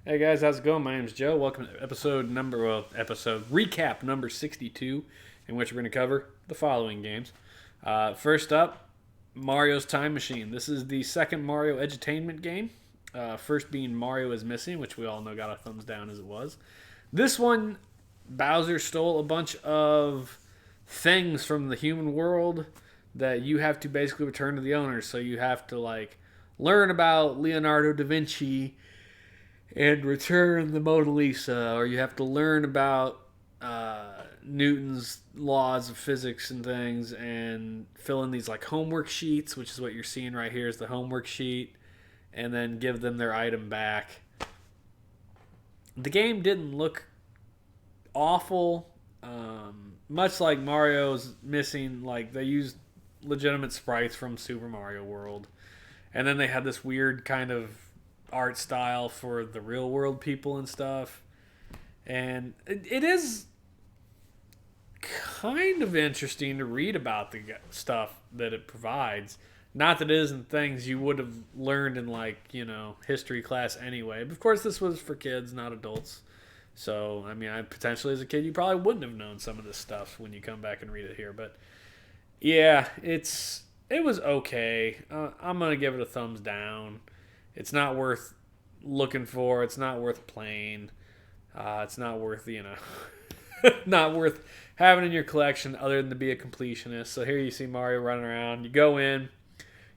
Hey guys, how's it going? My name is Joe. Welcome to episode recap number 62, in which we're going to cover the following games. First up, Mario's Time Machine. This is the second Mario edutainment game. First being Mario is Missing, which we all know got a thumbs down as it was. This one, Bowser stole a bunch of things from the human world that you have to basically return to the owners. So you have to learn about Leonardo da Vinci and return the Mona Lisa, or you have to learn about Newton's laws of physics and things, and fill in these homework sheets, which is what you're seeing right here is the homework sheet, and then give them their item back. The game didn't look awful, much like Mario's Missing. They used legitimate sprites from Super Mario World, and then they had this weird kind of art style for the real world people and stuff. And it is kind of interesting to read about the stuff that it provides. Not that it isn't things you would have learned in history class anyway. But of course, this was for kids, not adults. So I potentially as a kid, you probably wouldn't have known some of this stuff when you come back and read it here. But yeah, it was okay. I'm gonna give it a thumbs down. It's not worth looking for. It's not worth playing. It's not worth, not worth having in your collection other than to be a completionist. So here you see Mario running around. You go in,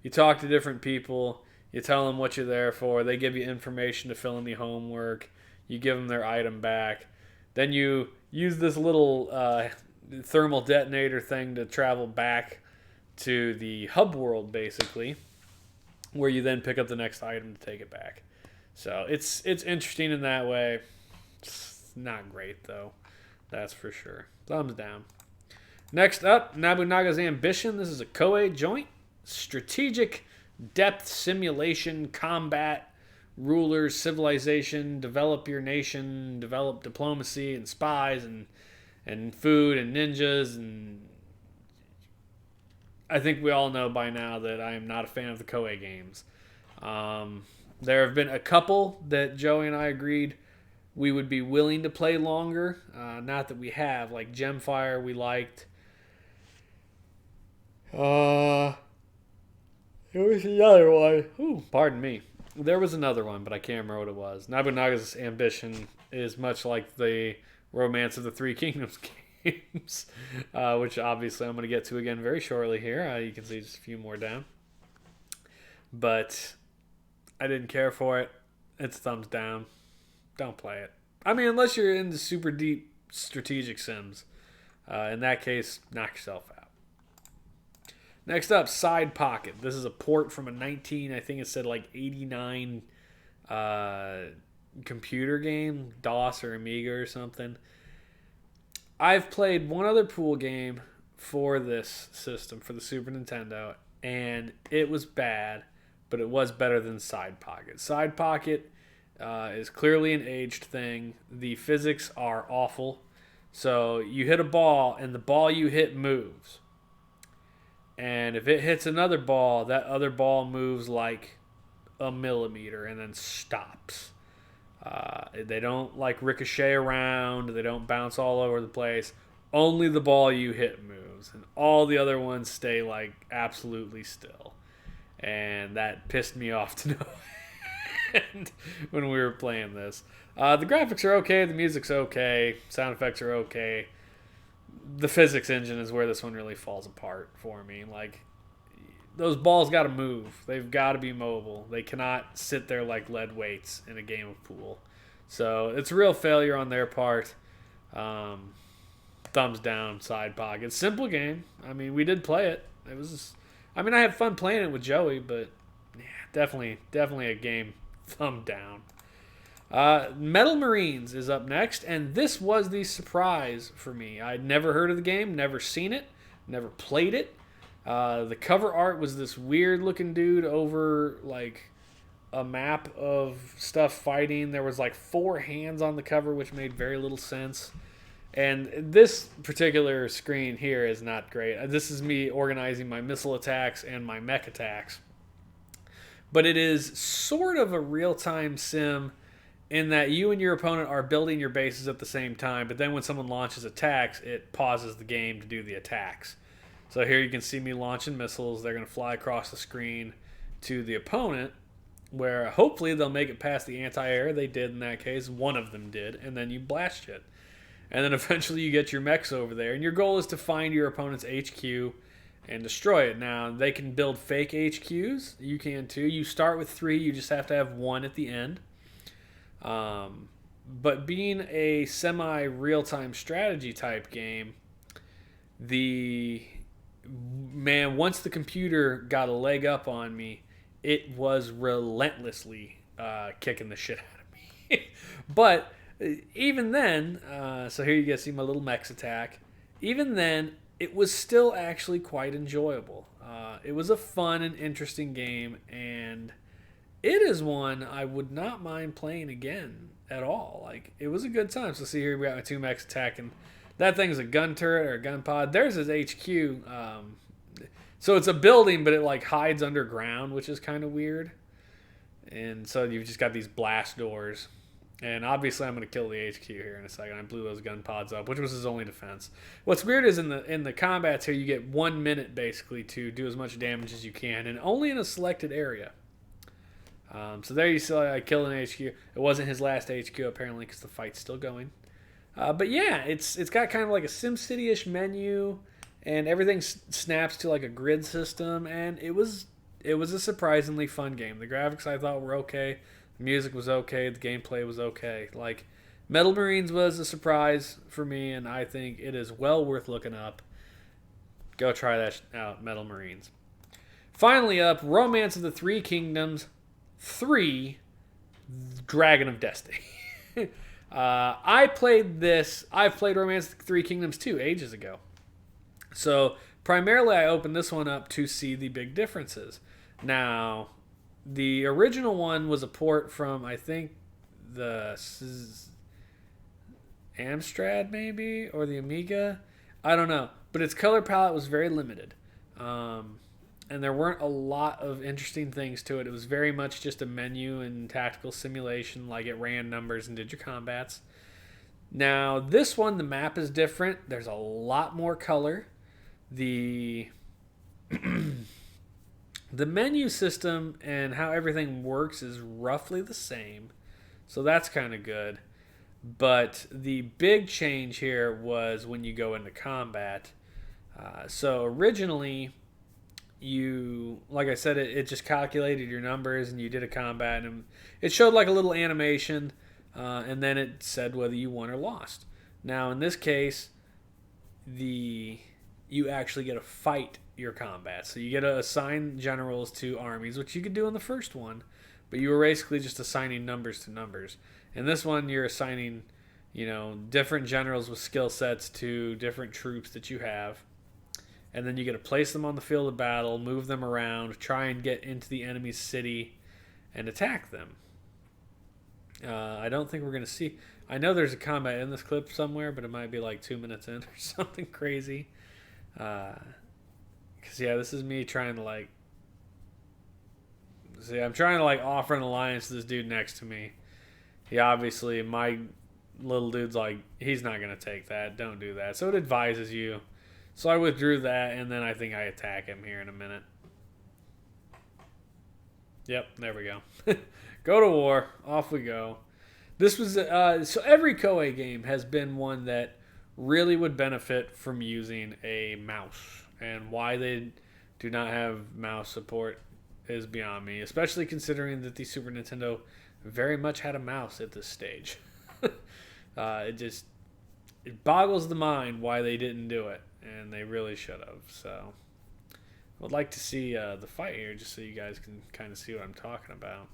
you talk to different people, you tell them what you're there for. They give you information to fill in the homework. You give them their item back. Then you use this little thermal detonator thing to travel back to the hub world, basically, where you then pick up the next item to take it back. So it's interesting in that way. It's not great, though. That's for sure. Thumbs down. Next up, Nobunaga's Ambition. This is a Koei joint. Strategic depth simulation, combat, rulers, civilization, develop your nation, develop diplomacy and spies and food and ninjas. And I think we all know by now that I am not a fan of the Koei games. There have been a couple that Joey and I agreed we would be willing to play longer. Not that we have. Like Gemfire we liked. There was another one. Ooh, pardon me. There was another one, but I can't remember what it was. Nobunaga's Ambition is much like the Romance of the Three Kingdoms games, which obviously I'm going to get to again very shortly here. You can see just a few more down. But I didn't care for it. It's thumbs down. Don't play it. Unless you're into super deep strategic sims. In that case, knock yourself out. Next up, Side Pocket. This is a port from a I think it said 89 computer game, DOS or Amiga or something. I've played one other pool game for this system, for the Super Nintendo, and it was bad, but it was better than Side Pocket. Side Pocket is clearly an aged thing. The physics are awful. So you hit a ball, and the ball you hit moves. And if it hits another ball, that other ball moves like a millimeter and then stops. They don't ricochet around. They don't bounce all over the place. Only the ball you hit moves. And all the other ones stay absolutely still. And that pissed me off to no end when we were playing this. The graphics are okay. The music's okay. Sound effects are okay. The physics engine is where this one really falls apart for me. Those balls got to move. They've got to be mobile. They cannot sit there like lead weights in a game of pool. So it's a real failure on their part. Thumbs down, Side Pocket. Simple game. We did play it. It was. I had fun playing it with Joey, but yeah, definitely a game. Thumb down. Metal Marines is up next, and this was the surprise for me. I'd never heard of the game, never seen it, never played it. The cover art was this weird looking dude over a map of stuff fighting. There was 4 hands on the cover, which made very little sense. And this particular screen here is not great. This is me organizing my missile attacks and my mech attacks. But it is sort of a real-time sim in that you and your opponent are building your bases at the same time, but then when someone launches attacks, it pauses the game to do the attacks. So here you can see me launching missiles. They're going to fly across the screen to the opponent, where hopefully they'll make it past the anti-air. They did in that case. One of them did, and then you blast it. And then eventually you get your mechs over there, and your goal is to find your opponent's HQ and destroy it. Now, they can build fake HQs. You can too. You start with 3. You just have to have 1 at the end. But being a semi-real-time strategy type game, once the computer got a leg up on me, it was relentlessly kicking the shit out of me. But even then, so here you guys see my little mechs attack. Even then, it was still actually quite enjoyable. It was a fun and interesting game, and it is one I would not mind playing again at all. Like, it was a good time. So see here we got my 2 mechs attacking. That thing's a gun turret or a gun pod. There's his HQ. So it's a building, but it like hides underground, which is kind of weird. And so you've just got these blast doors. And obviously I'm going to kill the HQ here in a second. I blew those gun pods up, which was his only defense. What's weird is in the combats here, you get 1 minute basically to do as much damage as you can, and only in a selected area. So there you see I killed an HQ. It wasn't his last HQ apparently because the fight's still going. But yeah, it's got kind of like a SimCity-ish menu, and everything snaps to like a grid system, and it was a surprisingly fun game. The graphics I thought were okay. The music was okay. The gameplay was okay. Like, Metal Marines was a surprise for me, and I think it is well worth looking up. Go try that out, Metal Marines. Finally up, Romance of the Three Kingdoms 3, Dragon of Destiny. I've played Romance of the Three Kingdoms 2 ages ago. So, primarily I opened this one up to see the big differences. Now, the original one was a port from, I think, the Amstrad maybe, or the Amiga. I don't know. But its color palette was very limited. And there weren't a lot of interesting things to it. It was very much just a menu and tactical simulation, like it ran numbers and did your combats. Now, this one, the map is different. There's a lot more color. The menu system and how everything works is roughly the same. So that's kind of good. But the big change here was when you go into combat. So originally, like I said, it just calculated your numbers and you did a combat. And it showed like a little animation. And then it said whether you won or lost. Now, in this case, you actually get to fight your combat. So you get to assign generals to armies, which you could do in the first one, but you were basically just assigning numbers to numbers. In this one, you're assigning, different generals with skill sets to different troops that you have. And then you get to place them on the field of battle, move them around, try and get into the enemy's city and attack them. I don't think we're going to see... I know there's a combat in this clip somewhere, but it might be like 2 minutes in or something crazy. Because, this is me trying to, I'm trying to, offer an alliance to this dude next to me. He obviously, my little dude's he's not going to take that. Don't do that. So it advises you. So I withdrew that, and then I think I attack him here in a minute. Yep, there we go. Go to war. Off we go. This was so every Koei game has been one that really would benefit from using a mouse, and why they do not have mouse support is beyond me, especially considering that the Super Nintendo very much had a mouse at this stage. It boggles the mind why they didn't do it, and they really should have. So I would like to see the fight here just so you guys can kind of see what I'm talking about.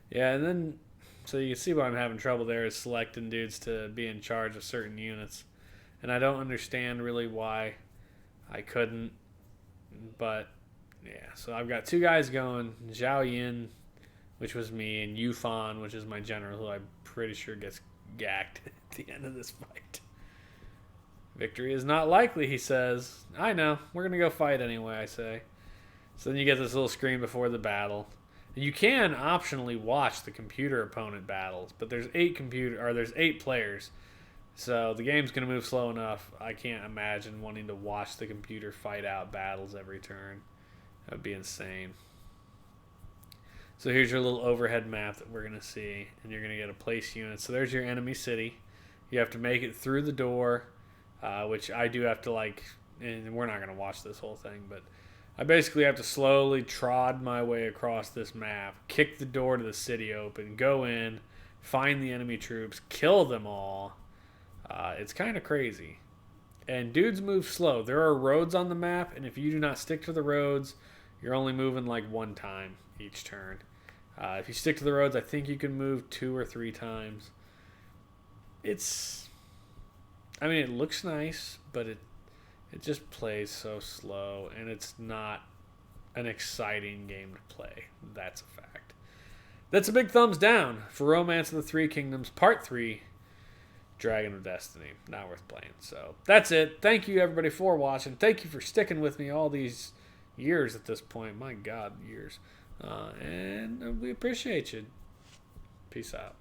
Yeah, and then, so you can see why I'm having trouble there is selecting dudes to be in charge of certain units. And I don't understand really why I couldn't, but yeah. So I've got 2 guys going, Zhao Yin, which was me, and Yufan, which is my general, who I'm pretty sure gets gacked the end of this fight. Victory is not likely, he says. I know. We're going to go fight anyway, I say. So then you get this little screen before the battle. You can optionally watch the computer opponent battles, but there's 8 players. So the game's going to move slow enough. I can't imagine wanting to watch the computer fight out battles every turn. That would be insane. So here's your little overhead map that we're going to see, and you're going to get a place unit. So there's your enemy city. You have to make it through the door, which I do have to and we're not going to watch this whole thing, but I basically have to slowly trod my way across this map, kick the door to the city open, go in, find the enemy troops, kill them all. It's kind of crazy. And dudes move slow. There are roads on the map, and if you do not stick to the roads, you're only moving one time each turn. If you stick to the roads, I think you can move 2 or 3 times. It looks nice, but it just plays so slow, and it's not an exciting game to play. That's a fact. That's a big thumbs down for Romance of the Three Kingdoms Part 3, Dragon of Destiny. Not worth playing. So that's it. Thank you, everybody, for watching. Thank you for sticking with me all these years at this point. My God, years. And we appreciate you. Peace out.